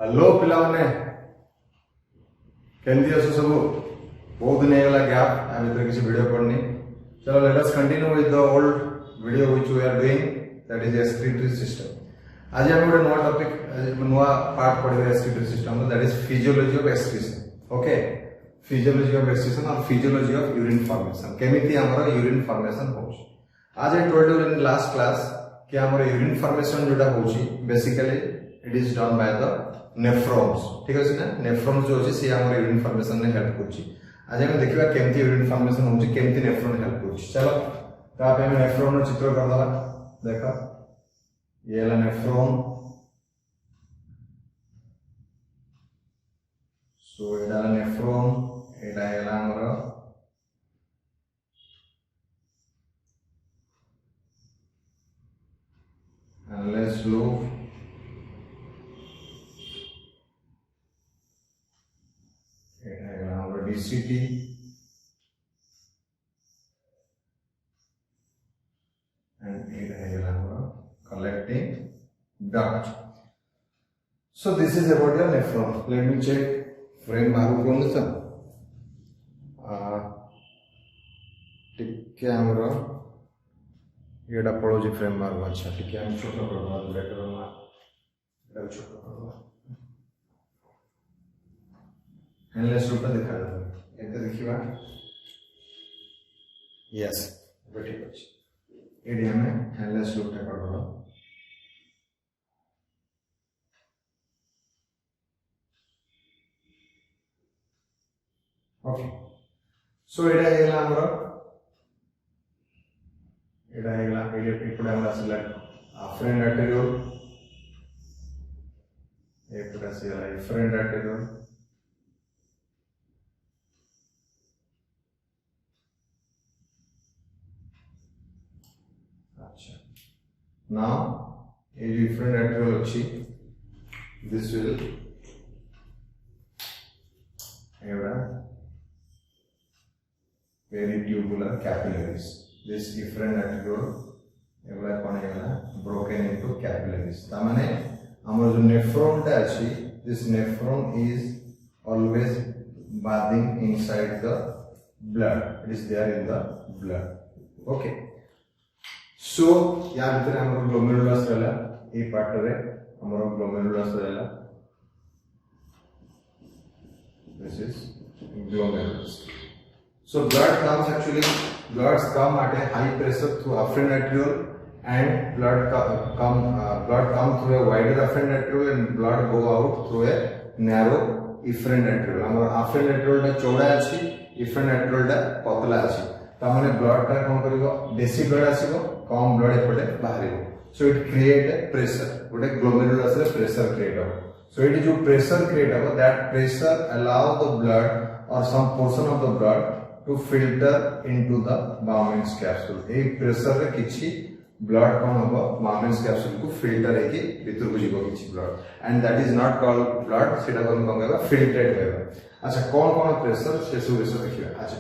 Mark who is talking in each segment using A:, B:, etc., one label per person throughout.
A: Hello पिला माने केमती अस सब बहुत दिन होगा गैप आ भीतर किसी वीडियो पड़नी। चलो let us continue with the old video which we are doing, that is excretory system. आज हम गोटे नुआ टॉपिक नुआ पार्ट पढ़े excretory system, that is physiology of excretion. Okay, physiology of excretion और फिजियोलॉजी ऑफ यूरिन फॉर्मेशन, केमिति हमर urine formation होछ। आज I told you in last class कि हमर यूरिन फॉर्मेशन जोटा होची basically it is done by the nephrons. ठीक है ना, नेफ्रॉन्स जो होची से हमर यूरिन फॉर्मेशन में हेल्प करची। आज हम देखिबा केमती यूरिन फॉर्मेशन होची, केमती नेफ्रॉन हेल्प करची। चलो तो आप हम नेफ्रॉन रो चित्र कर दला। देखो ये है नेफ्रॉन, सो एडा नेफ्रॉन, एडा है हमर let's look our DCT and our collecting duct. So this is about your nephron. Let me check frame baru kon sa टिके हमरो एडा पड़ोजी फ्रेम मारो। अच्छा ठीक है, हम छोटा करवा बेटर ना, एडा छोटा करवा हैंडलेस रूप दिखा दो। एते देखिबा यस ठीक अछि, एडिया में हैंडलेस रूप कर दो। ओके, सो एडा हेला हमरो इपड़े हमरा सिलेक्ट afferent arteriole, इपड़े से efferent arteriole, अच्छा now ये जो efferent arteriole अच्छी this will एवरा peritubular capillaries, this efferent arteriole Yeola cone Yeola broken into capillaries। ता माने हमर जो नेफ्रॉन ता अछि, this nephron is always bathing inside the blood, it is there in the blood। okay, so या भीतर हमर ग्लोमेरुलस रहला, ए पार्ट रे हमर ग्लोमेरुलस रहला, this is glomerulus। so blood come at a high pressure through afferent arteriole and blood come through a wider afferent arteriole and blood go out through a narrow efferent arteriole। हमर afferent arteriole टा चौड़ा अछि, efferent arteriole टा पतला अछि। ता माने blood टा कोन करिवो, बेसी ब्लड आसीबो, कम ब्लड एपटे बाहरिवो। So it create a pressure, गोटे ग्लोमेरुलस रे प्रेशर क्रिएट हो। सो इट जो प्रेशर क्रिएट हो, that pressure allow the blood or some portion of the blood to filter into the Bowman's capsule। A pressure रे किछि blood कौन होगा Bowman's capsule को फिल्टर है कि भीतर को जीवो किछि blood, and that is not called blood, सेटा कोन कहबा फिल्ट्रेट होगा। अच्छा कौन कौन प्रेशर से सब विषय देखिबा। अच्छा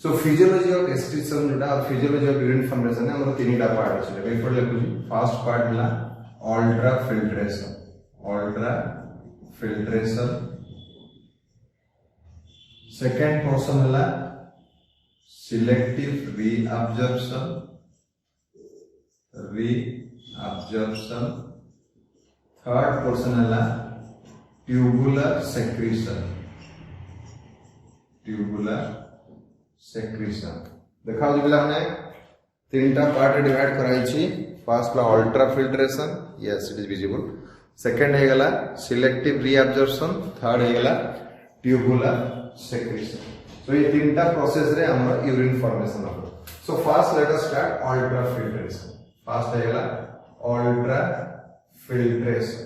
A: सो फिजियोलॉजी ऑफ एक्सक्रीशन जोटा और फिजियोलॉजी ऑफ यूरिन फॉर्मेशन हमर तीनटा पार्ट अछि। पेपर लिखु छी, फर्स्ट पार्ट हला ultra filtration, ultra filtration. Second portion हला सिलेक्टिव रीअब्जॉर्प्शन, थर्ड पोर्शन है ट्यूबुलर सेक्रीशन, देखा जी पिला माने तीनटा पार्ट डिवाइड कराई छी। फर्स्ट ला ultra filtration, yes it is visible. Second है गला सिलेक्टिव रीअब्जॉर्प्शन, थर्ड है गला ट्यूबुलर सेक्रीशन। सो ये तीनटा प्रोसेस रे हमर यूरिन फॉर्मेशन हो। So first let us start ultra filtration. First है गला अल्ट्रा फिल्ट्रेशन।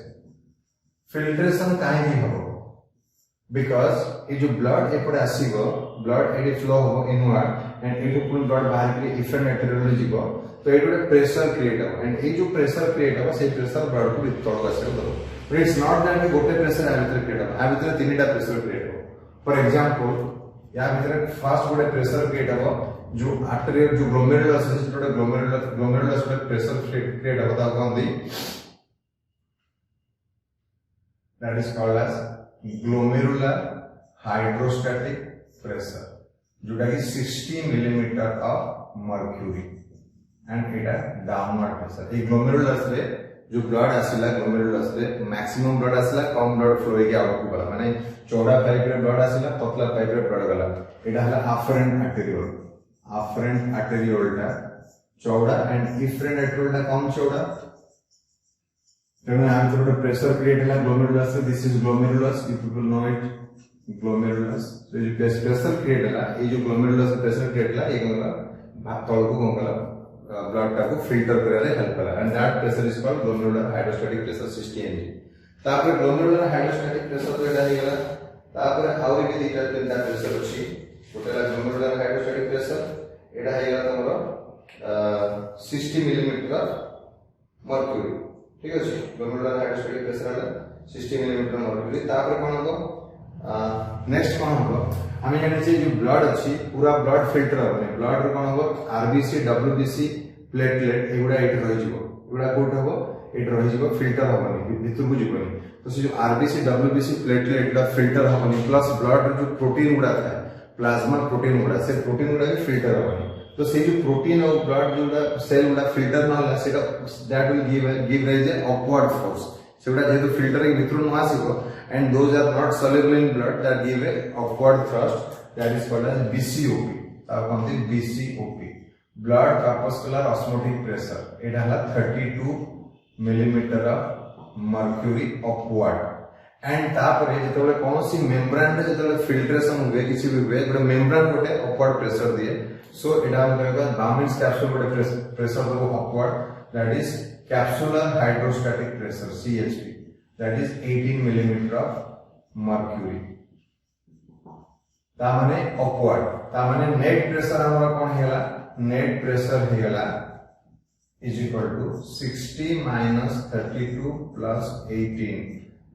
A: फिल्ट्रेशन काहे की हो, बिकॉज ये जो ब्लड एपड़े आसीबो, ब्लड एडी फ्लो हो इनवर्ड एंड एडी पुल ब्लड बाहर के इफेरेंट आर्टेरियोल जीवो, तो एडी गोटे प्रेशर क्रिएट हो, एंड ये जो प्रेशर क्रिएट हो से प्रेशर ब्लड को भीतर आसे दो। बट इट्स नॉट दैट गोटे प्रेशर आ भीतर क्रिएट हो, आ भीतर तीनटा प्रेशर क्रिएट हो। फॉर एग्जांपल या भीतर फर्स्ट गोटे प्रेशर क्रिएट हो, जो आर्टेरियल जो ग्लोमेरुलस है, जोटा ग्लोमेरुलस में प्रेशर क्रिएट होता है, that is called as glomerular hydrostatic pressure जोटा कि 60 millimetre of mercury and Etah downward pressure. ये ग्लोमेरुलस रे जो ब्लड आसिला ग्लोमेरुलस रे मैक्सिमम ब्लड आसिला कम ब्लड फ्लो होके आउट को गला माने चौड़ा पाइप रे ब्लड आसिला पतला पाइप रे ब्लड गला एटा हला afferent arteriole टा चौड़ा एंड efferent arteriole टा कम चौड़ा तेणु हम थोड़ा प्रेशर क्रिएट है glomerulus. This is glomerulus, you people know it glomerulus. तो ये प्रेशर क्रिएट है ये जो ग्लोमेरुलस प्रेशर क्रिएट है ये गंगा तल को गंगा ब्लड टा को फिल्टर करे हेल्प करा and that pressure is called glomerular hydrostatic pressure 60 mg। तापर ग्लोमेरुलर हाइड्रोस्टैटिक प्रेशर तो एटा हे गला तापर आउरी भी दीटा तीनटा प्रेशर अछि टोटल ग्लोमेरुलर हाइड्रोस्टैटिक प्रेशर एटा हे गला तमरो 60 मिलीमीटर मर्क्यूरी ठीक अछि। ग्लोमेरुलर हाइड्रोस्टैटिक प्रेशर हला 60 मिलीमीटर मर्क्यूरी। तापर कोन हो नेक्स्ट कोन हो हमें जाने छै जो ब्लड अछि पूरा ब्लड फिल्टर होने ब्लड रे कोन हो आरबीसी डब्ल्यूबीसी प्लेटलेट एगुडा एट रहि जिवो एगुडा कोट हो एट रहि जिवो फिल्टर होबनी भीतर को जिवोनी। तो से जो आरबीसी डब्ल्यूबीसी प्लेटलेट दा फिल्टर होबनी प्लस ब्लड जो प्रोटीन गुडा था प्लाज्मा प्रोटीन गुडा से प्रोटीन गुडा भी फिल्टर होबनी। तो से जो प्रोटीन और ब्लड जोडा सेल गुडा फिल्टर न होला सेटा that will give rise A upward force सेटा जेतु फिल्टर के भीतर न आसीबो and those are not soluble in blood that give a upward thrust that is called as BCOP BCOP blood corpuscular osmotic pressure एटा हला 32 millimetre of mercury upward and तापर जेतबे कोनोसी membrane रे जेतबे filtration हुए किसी भी हुए गोटे मेम्ब्रेन गोटे अपवर्ड प्रेशर दिए। सो एटा कहबा बाउमेंस कैप्सूल गोटे प्रेशर दबो upward that is capsular hydrostatic pressure CHP that is 18 millimeter of mercury ता माने अपवर्ड ता माने नेट प्रेशर हमरा कोन हेला नेट प्रेशर हेला is equal to 60 minus 32 plus 18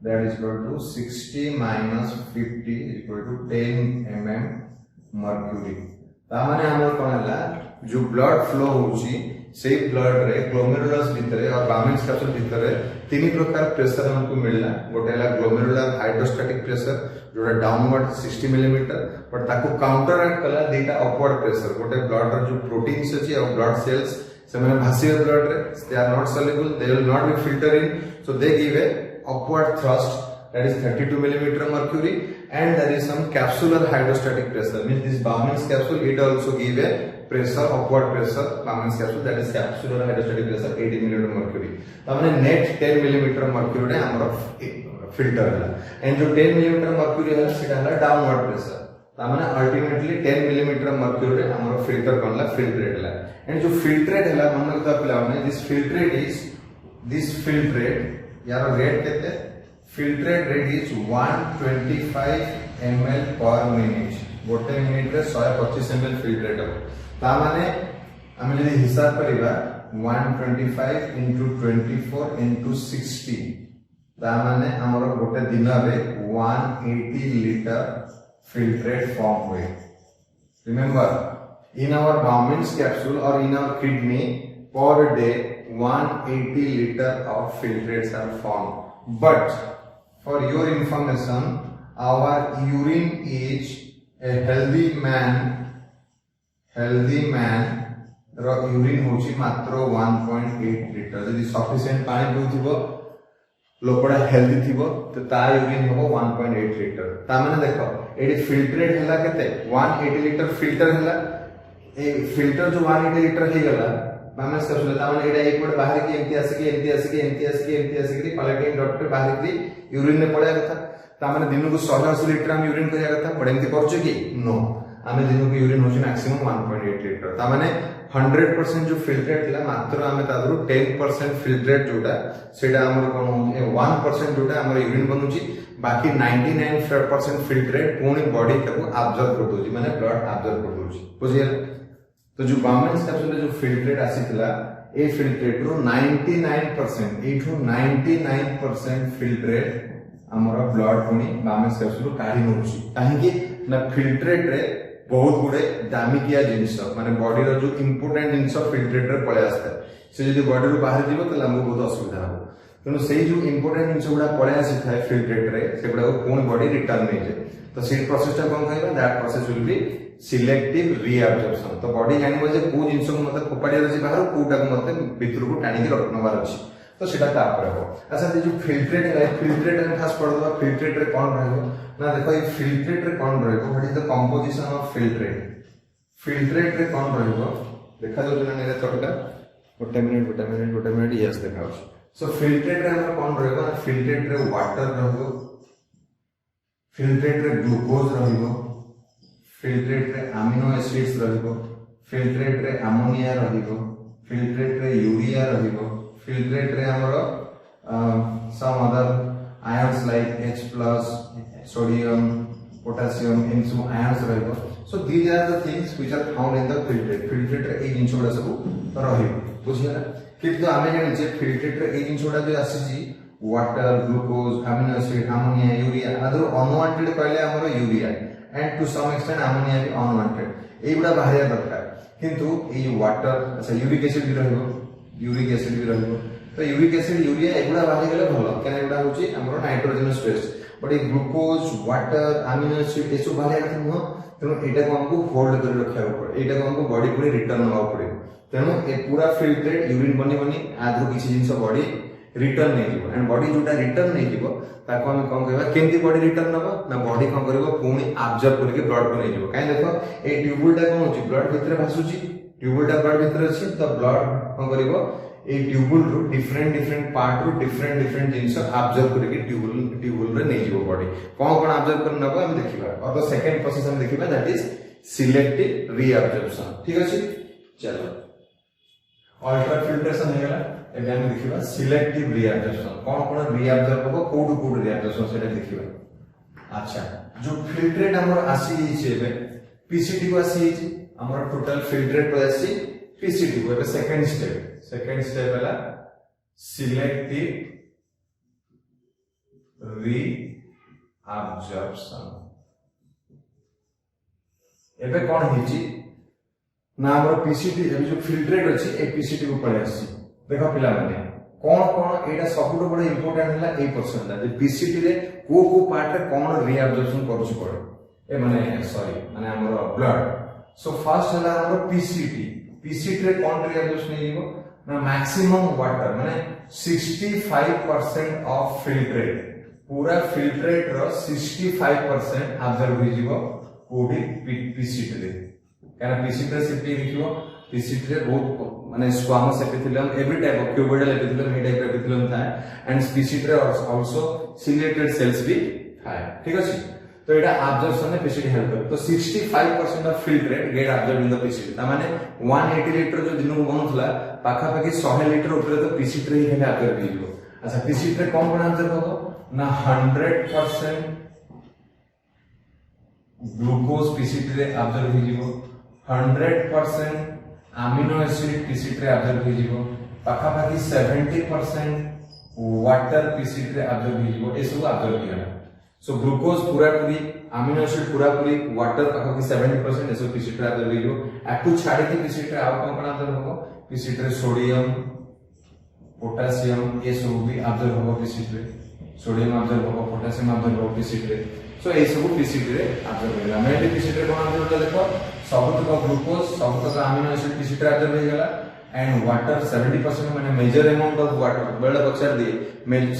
A: that is equal to 60 minus 50 is equal to 10 mm mercury। ता माने हमरा कोन हेला जो ब्लड फ्लो होची से ब्लड रे ग्लोमेरुलस भितरे और बाउमेंस कैप्सूल भितरे तीन प्रकार प्रेशर हमको मिलला गोटे हला ग्लोमेरुलर हाइड्रोस्टैटिक प्रेशर जोटा डाउनवर्ड 60 मिलीमीटर बट ताको काउंटरएक्ट कला देटा अपवर्ड प्रेशर गोटे ब्लड रो जो प्रोटीन्स अछि और ब्लड सेल्स से माने भासियर ब्लड रे they are not soluble they will not be filter in so they give a upward thrust that is 32 millimeter mercury and there is some capsular hydrostatic pressure means this Bowman's capsule it also give a pressure upward pressure Bowman's capsule that is capsular hydrostatic pressure 80 millimeter mercury तामने net 10 millimeter mercury रे हमर filter हला and जो 10 millimeter mercury हला सेटा हला downward pressure तामने ultimately 10 millimeter mercury रे हमर फिल्टर करला फिल्ट्रेट हला एंड जो फिल्ट्रेट हला मन लगता पिला ने this filtrate यार रेट केते filtrate rate is 125 ml per minute गोटे मिनिट रे 125 ml filtrate हो ता माने हम यदि हिसाब करिबा 125 into 24 into 60 ता माने हमर गोटे दिन रे 180 लीटर filtrate form हुए। Remember in our Bowman's capsule or in our kidney per day 180 liter of filtrates are formed but for your information our urine is a healthy man रो urine होची मात्र 1.8 लीटर यदि sufficient पानी पिउथिबो लोकड़ा healthy थिबो तो ता urine हो 1.8 litre ता माने देखो एडी फिल्ट्रेट हला केते 180 लीटर फिल्टर हला ए फिल्टर जो 180 लीटर हे गला बामेस कैप्सूल ता माने एडा एक पट बाहर की एमती आसी कलेक्टिंग डॉक्टर बाहर की यूरिन ने पड़या कथा ता माने दिन को 180 लीटर हम यूरिन करिया कथा बड एमती करछु कि नो आमे दिन को यूरिन होची मैक्सिमम 1.8 लीटर ता माने 100% जो फिल्ट्रेट ला मात्र आमे तादरु 10% फिल्ट्रेट जोटा सेटा हमर कोन 1% जोटा हमर यूरिन बनुची बाकी 99% फिल्ट्रेट पूर्ण बॉडी ताको अब्जॉर्ब कर दोची माने ब्लड अब्जॉर्ब कर दोची बुझिया। तो जो बाउमेंस कैप्सूल जो फिल्ट्रेट आसीतला ए फिल्ट्रेट रो 99% फिल्ट्रेट हमर ब्लड पुनी बाउमेंस कैप्सूल काढी नउची काहे कि ना फिल्ट्रेट रे बहुत गुडे दामिकिया जिंस माने बॉडी रो जो इंपोर्टेंट जिंस फिल्ट्रेट रे पळे आस्ता से जदी बॉडी रो बाहर जीवो त हमको बहुत असुविधा हो तेणु से जो इंपोर्टेंट जिन गुड़ा पलि आसी था फिल्ट्रेट रे से गुड़ा पुणी बॉडी रिटर्न नहीं जाए तो से प्रोसेस टा कौन कहबा that process will be selective reabsorption तो बॉडी जानबो जे को जिंस को मते फोपाडी अछि बाहर कोटा को मते भीतर को टाणी के रखनवार अछि तो सेटा तापर हो। अच्छा ये जो फिल्ट्रेट में खास पड़ दो फिल्ट्रेट रे कौन रहबो ना देखो ये फिल्ट्रेट रे कौन रहबो what is the composition of filtrate रे कौन रहबो देखा जो ना नेरे चटका गोटे मिनिट यस देखाउ सो फिल्ट्रेट रे हम कौन रहबो ना फिल्ट्रेट रे वाटर रहबो फिल्ट्रेट रे ग्लूकोज रहबो फिल्ट्रेट रे अमीनो एसिड्स रहबो फिल्ट्रेट रे अमोनिया रहबो फिल्ट्रेट रे यूरिया रहबो फिल्ट्रेट रे हमरो some other ions like H plus sodium potassium in some ions रहबो so these are the things which are found in the filtrate रे ए जिंस गुडा सब रहबो बुझिया किंतु आमे जानि जे फिल्ट्रेट रे ए जिंस गुडा जो आसी water glucose amino acid ammonia urea other unwanted कहले हमरो urea and to some extent ammonia भी अनवांटेड एगुडा बाहरिया दरकार किंतु ए वाटर अच्छा यूरिक एसिड भी रहबो यूरिक एसिड भी रहबो तो यूरिक एसिड यूरिया एगुडा बाहरि गेले भलो केना एगुडा होची हमरो nitrogenous based but A glucose water amino acid एसो बाहरिया कथा न तेणु एटा को हमको होल्ड कर रखा पड़े एटा को हमको बॉडी पूरी रिटर्न नवा पड़े तेणु ए पूरा फिल्ट्रेट यूरिन बनी आदि किसी जिंस बॉडी रिटर्न नहीं जीवो एंड बॉडी जोटा रिटर्न नहीं जीवो ताको हम कोन कहबा केंती बॉडी रिटर्न नबो ना बॉडी कोन करबो पुणी ऑब्जर्व करके ब्लड को नहीं जीवो काई देखो ए ट्यूबुल टा कोन होची ब्लड भीतर भासुची ट्यूबुल टा ब्लड भीतर अछि तो ब्लड कोन करबो ए ट्यूबुल रो डिफरेंट पार्ट रो डिफरेंट जिंस ऑब्जर्व करके ट्यूबुल रे नहीं जीवो बॉडी कोन ऑब्जर्व कर नबो हम देखिबा और तो सेकंड प्रोसेस हम देखिबा दैट इज सिलेक्टिव रीअब्जॉर्प्शन ठीक अछि चलो अल्ट्रा फिल्ट्रेशन हे गेला एबे हम देखिबा सिलेक्टिव रीअब्जॉर्प्शन कोन रीअब्जॉर्ब हो कोडू रीअब्जॉर्प्शन सेटा देखिबा अच्छा जो फिल्ट्रेट हमर आसी छै एबे पीसीटी को आसी छै हमर टोटल फिल्ट्रेट को आसी पीसीटी को एबे सेकंड स्टेप हला सिलेक्टिव रीअब्जॉर्प्शन एबे कोन हिची ना हमर पीसीटी एबे जो फिल्ट्रेट अछि ए पीसीटी को पळे आसी देखो पिला माने कोन एटा सबुठ बड़ इंपोर्टेंट हला a person La J PCT रे को पार्ट रे कोन रीअब्जॉर्प्शन करूछ पड़े ए माने सॉरी माने हमर ब्लड सो फर्स्ट हला हमर पीसीटी रे कोन रीअब्जॉर्प्शन हेइबो ना मैक्सिमम वाटर माने 65% ऑफ फिल्ट्रेट पूरा फिल्ट्रेट रो 65% ऑब्जर्व हो जीवो कोडी पीसीटी रे काना पीसीटी रे सेफ्टी लिखिबो पीसीटी रे बहुत माने squamous epithelium every type of cuboidal epithelium हे टाइप एपिथेलियम था एंड पीसीटी रे आल्सो सिलेटेड सेल्स भी था ठीक अछि तो एटा ऑब्जर्प्शन में पीसीटी हेल्प कर तो 65% of filtrate get observe in the PCT ता माने 180 लीटर जो दिन बनथला पाखा पाखी 100 लीटर ऊपर तो पीसीटी रे ही ऑब्जर्व हिजो अच्छा पीसीटी रे कोन ऑब्जर्व होबो ना 100% ग्लूकोज पीसीटी रे ऑब्जर्व हिजो 100% अमीनो एसिड पीसीटी रे ऑब्जर्व हिजो पाखा पाखी 70% वाटर पीसीटी रे ऑब्जर्व हिजो ए सब ऑब्जर्व हिया सो ग्लूकोज पूरा पूरी अमीनो एसिड पूरा पूरी वाटर पाखा पाखी 70% ए सब पीसीटी रे ऑब्जर्व हिजो आकु छाडी के पीसीटी रे आउ कोन ऑब्जर्व होबो पीसीटी रे सोडियम पोटेशियम ए सब भी ऑब्जर्व होबो पीसीटी रे सोडियम ऑब्जर्व होबो पोटेशियम ऑब्जर्व होबो पीसीटी रे सो ए सब पीसीटी रे ऑब्जर्व होला मैं पीसीटी रे कोन ऑब्जर्व देखो सबतक ग्लूकोज सबतक अमीनो एसिड पीसीटी रे ऑब्जर्व हो गेला एंड वाटर 70% माने मेजर अमाउंट ऑफ वाटर बेले पचार दिए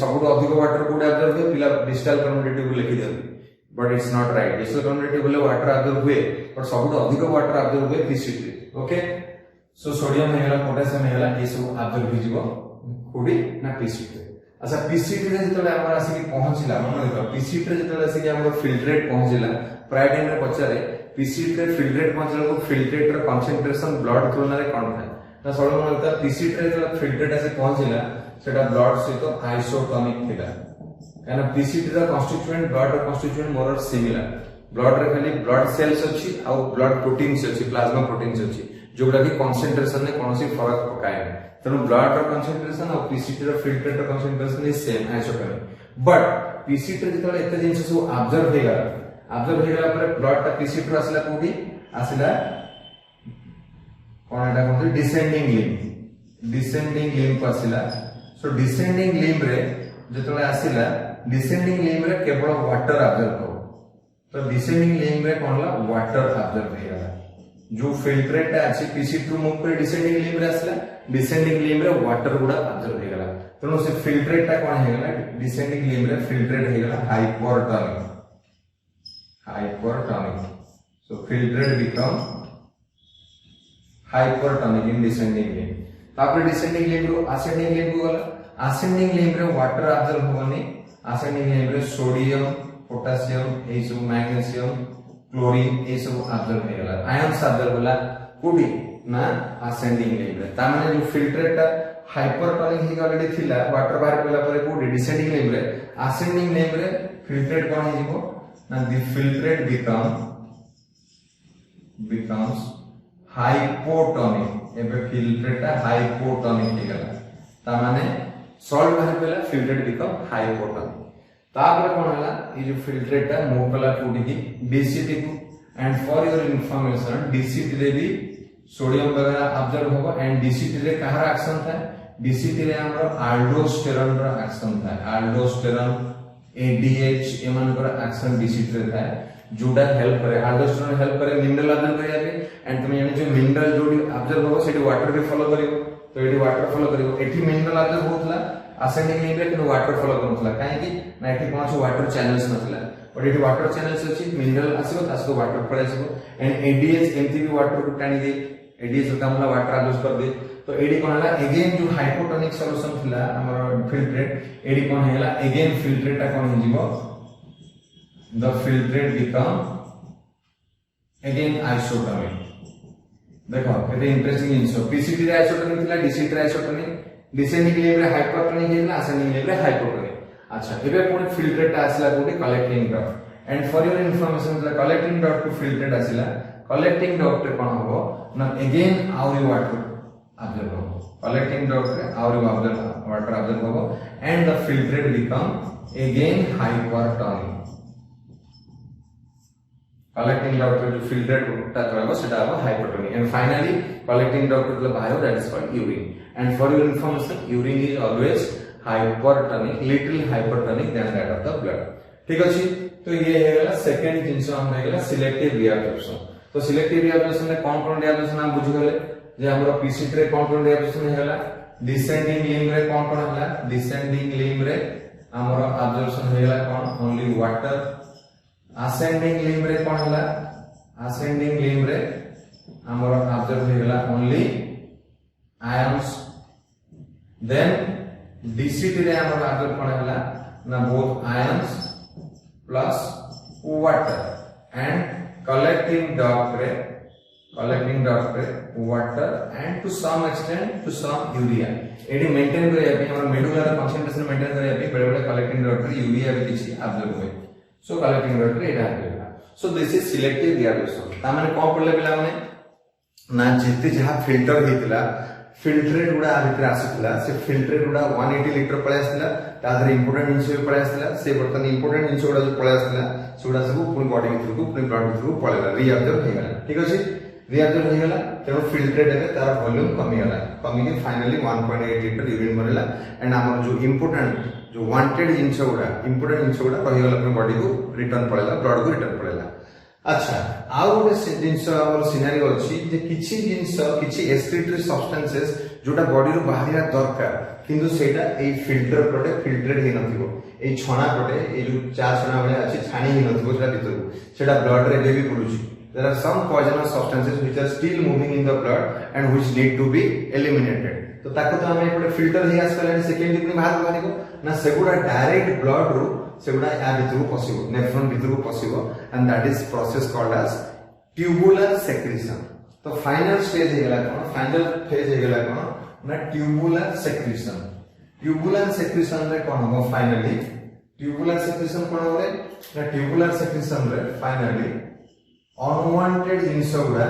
A: सबुठ अधिक वाटर कोड ऑब्जर्व हुए पिला डिजिटल कम्युनिटी को लिखि दियंती but it's not right digital community बोले वाटर ऑब्जर्व हुए बट सबुठ अधिक वाटर ऑब्जर्व हुए पीसीटी ओके सो सोडियम हे गेला पोटेशियम हे गेला ए सब ऑब्जर्व हो जिवो कोडी ना पीसीटी अच्छा पीसीटी रे जतले हमर आसी कि पहुंचला मन देखो पीसीटी रे जतले आसी कि हमर फिल्ट्रेट पहुंचला प्राय टाइम रे पचारे पीसीटी रे फिल्ट्रेट पहुंचला को फिल्ट्रेट रो कंसंट्रेशन ब्लड तुलना रे कोन था ना सळो मन त पीसीटी रे जतले फिल्ट्रेट आसी पहुंचला सेटा ब्लड सहित आइसोटोनिक थिला काना पीसीटी रो कन्स्टिट्यूएंट ब्लड रो कन्स्टिट्यूएंट मोर आर सिमिलर ब्लड रे खाली ब्लड सेल्स अछि आ ब्लड प्रोटीन्स अछि प्लाज्मा प्रोटीन्स अछि जोडा कि कंसंट्रेशन ने कोनोसी फरक पकाय तेणु ब्लड रो कंसंट्रेशन और पीसीटी रो फिल्ट्रेट रो concentration is same isotonic but PCT रे जतले एते जिंस सब ऑब्जर्व हेला पर ब्लड ता पीसीटी रो आसला कोठी आसला कोन एटा कोन डिसेंडिंग लिंक को आसला सो डिसेंडिंग लिम्ब रे जेतले आसिला डिसेंडिंग लिम्ब रे केवल वाटर ऑब्जर्व हो तो डिसेंडिंग लिम्ब रे कोनला वाटर ऑब्जर्व हेला जो फिल्ट्रेट अछि पीसी2 मूव पर डिसेंडिंग लिम्ब रे आसिला डिसेंडिंग लिम्ब रे वाटर गुडा ऑब्जर्व हेला तनो से फिल्ट्रेट ता कोन हेला डिसेंडिंग लिम्ब रे फिल्ट्रेट हेला hypertonic so filtrate become hypertonic in descending limb तापर डिसेंडिंग लिम्ब रो असेंडिंग लिम्ब को गला असेंडिंग लिम्ब रे वाटर ऑब्जर्व होवनी असेंडिंग लिम्ब रे सोडियम पोटेशियम ए सब मैग्नीशियम क्लोरीन ए सब ऑब्जर्व हेला आयंस ऑब्जर्व होला कोडी ना असेंडिंग लिम्ब रे ता माने जो फिल्ट्रेट हाइपरटोनिक ही ऑलरेडी थिला वाटर बाहर पला परे कोडी डिसेंडिंग लिम्ब रे असेंडिंग लिम्ब रे फिल्ट्रेट कोन हे जिवो ना द फिल्ट्रेट becomes हाइपोटोनिक एबे फिल्ट्रेट हाइपोटोनिक हे गला ता माने सॉल्ट बाहर पला फिल्ट्रेट बिकम हाइपोटोनिक तापर कोन हला ई जो फिल्ट्रेट मूव कला कोडी की डीसीटी को and for your information DCT रे भी सोडियम वगैरह ऑब्जर्व होबो एंड डीसीटी रे कहार एक्शन था डीसीटी रे हमरो आल्डोस्टेरॉन रो एक्शन था आल्डोस्टेरॉन एडीएच एमन को एक्शन डीसीटी रे था जोडा हेल्प करे आल्डोस्टेरॉन हेल्प करे मिनरल ऑब्जर्व करिया पे एंड तुम जानि जो मिनरल जोडी ऑब्जर्व होबो सेठी वाटर भी फॉलो करिवो तो एठी वाटर फॉलो करिवो एठी मिनरल ऑब्जर्व होतला असेंडिंग लिम्ब रे किनो वाटर फॉलो करथला काहे कि ना एठी कोन छ वाटर चैनल्स नथला और एठी वाटर चैनल्स अछि मिनरल आसीबो तासको वाटर पळे आसीबो एंड एडीएच एमटी भी वाटर को टाणी दे एडीएच कामला वाटर ऑब्जर्व कर दे तो एडी कोन हला अगेन जो हाइपोटोनिक सॉल्यूशन थिला हमर फिल्ट्रेट एडी कोन हेला अगेन फिल्ट्रेट ता कोन हिजिबो the filtrate become again isotonic देखो एते इंटरेस्टिंग जिंसो पीसीटी रे आइसोटोनिक थिला डीसीटी रे आइसोटोनिक डिसेंडिंग लिम्ब रे हाइपरटोनिक हेला असेंडिंग लिम्ब रे हाइपोटोनिक अच्छा एबे पुनी फिल्ट्रेट आसला कोडी collecting dot and for your information the collecting dot to filtrate आसला कलेक्टिंग डॉट रे कोन होबो ना अगेन आउरी वाटर ऑब्जर्व होबो कलेक्टिंग डॉट रे आउरी वाटर ऑब्जर्व होबो and the filtrate become again hypertonic collecting duct जो filtrate टा रहबो सेटा हो hypertonic and finally collecting duct मतलब bio that is called urine and for your information urine is always hypertonic little hypertonic than that of the blood ठीक अछि तो ये हे गेला सेकंड जिंस हम हे गेला सिलेक्टिव रिएब्जॉर्प्शन तो सिलेक्टिव रिएब्जॉर्प्शन में कोन रिएब्जॉर्प्शन हम बुझ गेले जे हमरो पीसीटी रे कोन रिएब्जॉर्प्शन हे गेला डिसेंडिंग लिम्ब रे कोन हला डिसेंडिंग लिम्ब रे हमरो एब्जॉर्प्शन हे गेला कोन ओनली वाटर ascending limb रे कोन हला ascending limb रे हमर ऑब्जर्व हेला ओनली आयंस देन डीसीटी रे हमर ऑब्जर्व कोन हला ना both ions plus water and collecting डॉट रे water and to some extent to some urea एडी मेंटेन करिया पे हमर मेडुलर कंसंट्रेशन मेंटेन करिया पे बड़े बड़े कलेक्टिंग डॉट रे यूरिया भी किछि ऑब्जर्व होय so collecting dot रे एडा हेला so this is selective reabsorption ता माने कोन पडले पिला माने ना जेते जहा फिल्टर हेतिला फिल्ट्रेट गुडा आ भितर आसितला से फिल्ट्रेट गुडा 180 लीटर पळे आसितला तादरे इंपोर्टेंट जिंस भी पळे आसितला से बर्तन इंपोर्टेंट जिंस गुडा जो पळे आसितला सेडा सब पुनी बॉडी भितर को पुनी ब्लड भितर को पळेला रिअब्जॉर्ब हे गेला ठीक अछि रिअब्जॉर्ब हे गेला तेनो फिल्ट्रेट हेबे तार वॉल्यूम कमी गेला कमी के फाइनली 1.8 लीटर यूरिन बनला एंड हमर जो इंपोर्टेंट जो वांटेड जिंस गुडा इंपोर्टेंट जिंस गुडा रहि गेला अपने बॉडी को रिटर्न पळेला ब्लड को रिटर्न पळेला अच्छा आउ गोटे जिंस हमर सिनेरियो अछि जे किछि जिंस किछि एक्सक्रीटरी सब्सटेंसेस जोटा बॉडी रो बाहरिया दरकार किंतु सेटा ए फिल्टर पटे फिल्ट्रेट हे नथिबो ए छणा पटे ए जो चा छणा वाला अछि छाणी हे नथिबो सेटा भितर सेटा ब्लड रे baby पडुछि there are some poisonous substances which are still moving in the blood and which need to be eliminated तो ताको तो हमें एपटे फिल्टर हे आसकलानी सेकेंडरी पुनी बाहर बाहरिको ना सेगुडा डायरेक्ट ब्लड रो सेगुडा या भितर को पसिबो नेफ्रॉन भितर को पसिबो and that is process called as tubular secretion तो फाइनल स्टेज हे गेला कोन फाइनल फेज हे गेला कोन ना ट्यूबुलर सेक्रीशन रे कोन हो फाइनली ट्यूबुलर सेक्रीशन कोन होले ना ट्यूबुलर सेक्रीशन रे फाइनली अनवांटेड जिंस गुडा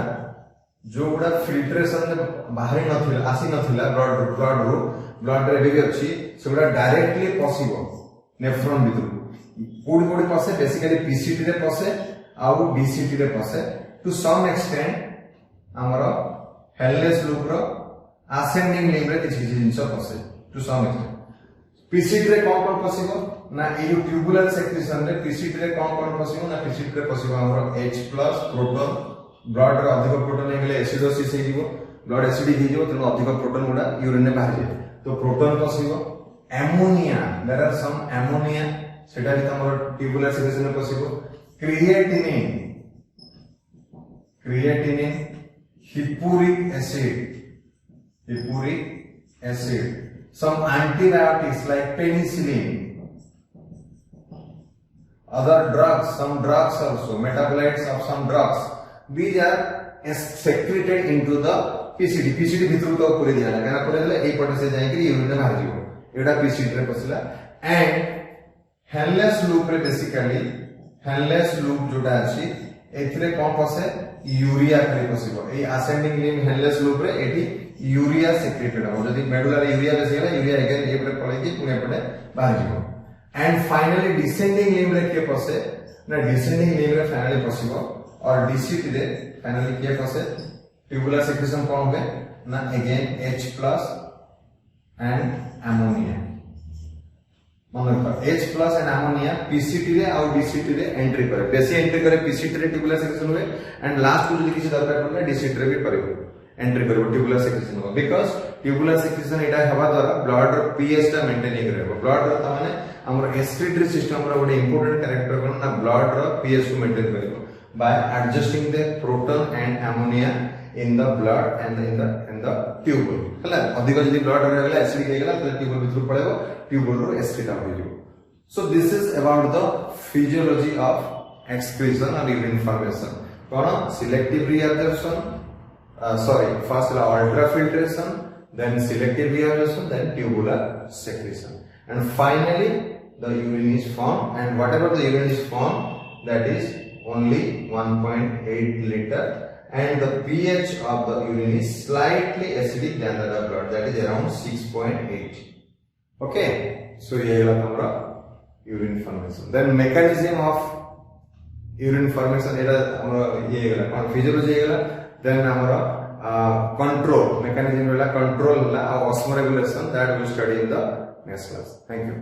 A: जो गुडा फिल्ट्रेशन रे बाहर नथिला आसी नथिला ब्लड रे भी अछि सेगुडा डायरेक्टली पसिबो नेफ्रॉन भितर कोडी कोडी पसे बेसिकली पीसीटी रे पसे आउ डीसीटी रे पसे टू सम एक्सटेंट हमरो हेलनेस लूप रो असेंडिंग लिम्ब रे किछि जिंस पसे टू सम एक्सटेंट पीसीटी रे कौन पसिबो ना ए ट्यूबुलर सेक्रेशन रे पीसीटी रे कौन पसिबो ना पीसीटी रे पसिबो हमर H+ प्रोटॉन ब्लड रे अधिक प्रोटॉन हे गेले एसिडोसिस हे जीवो ब्लड एसिडिक हे जीवो तेनो अधिक प्रोटॉन गुडा यूरिन ने बाहर जाय तो प्रोटॉन पसिबो ammonia there are some ammonia सेटा भी हमर ट्यूबुलर सेक्रेशन रे पसिबो creatinine hippuric acid some antibiotics like penicillin other drugs some drugs also metabolites of some drugs these are secreted into the PCT भितर तो पूरे दिया ना कहना पूरे दिला ए पटे से जाए कि यूरिन में बाहर जीवो एटा PCT रे पसिला एंड हेनलेस लूप रे बेसिकली हेनलेस लूप जोटा अछि एथिरे कोन पसे यूरिया करे पसिबो ए असेंडिंग लिम्ब हेनलेस लूप रे एटी यूरिया सेक्रेटेड हो जदी मेडुला रे यूरिया बेसी होला यूरिया अगेन ए परे पळे कि पुणे पटे बाहर जीवो एंड फाइनली डिसेंडिंग लिम्ब रे के पसे ना डिसेंडिंग लिम्ब रे फाइनली पसिबो और डीसीटी रे फाइनली के पसे ट्यूबुलर सेक्रेशन कोन होबे ना again H+ and ammonia H+ and ammonia PCT रे और डीसीटी रे एंट्री करे बेसी एंट्री करे पीसीटी रे ट्यूबुलर सेक्रेशन हुए एंड लास्ट को जदी किसी दरकार पड़ले डीसीटी रे भी करबो एंट्री करबो ट्यूबुलर सेक्रेशन हो बिकॉज़ ट्यूबुलर सेक्रेशन एटा हवा द्वारा ब्लड रो पीएच टा मेंटेनिंग रहबो ब्लड रो त माने हमर एक्सक्रीटरी सिस्टम रो बडे इंपोर्टेंट कैरेक्टर कोन ना ब्लड रो पीएच को मेंटेन करबो bye adjusting the proton and ammonia in the blood and in the tubule हला अधिक जदी ब्लड रे गेला एसिडिक हे गेला तो ट्यूबुल भितर पळेबो ट्यूबुल रो एसिड आउट हो so this is about the physiology of excretion or urine formation kono selective reabsorption first ultrafiltration then selective reabsorption then tubular secretion and finally the urine is formed and whatever the urine is formed that is only 1.8 liter and the pH of the urine is slightly acidic than that of blood that is around 6.8 okay so ye la tamra urine formation then mechanism of urine formation era amra ye gala physiology gala then amra control mechanism la control la osmoregulation that we will study in the next class thank you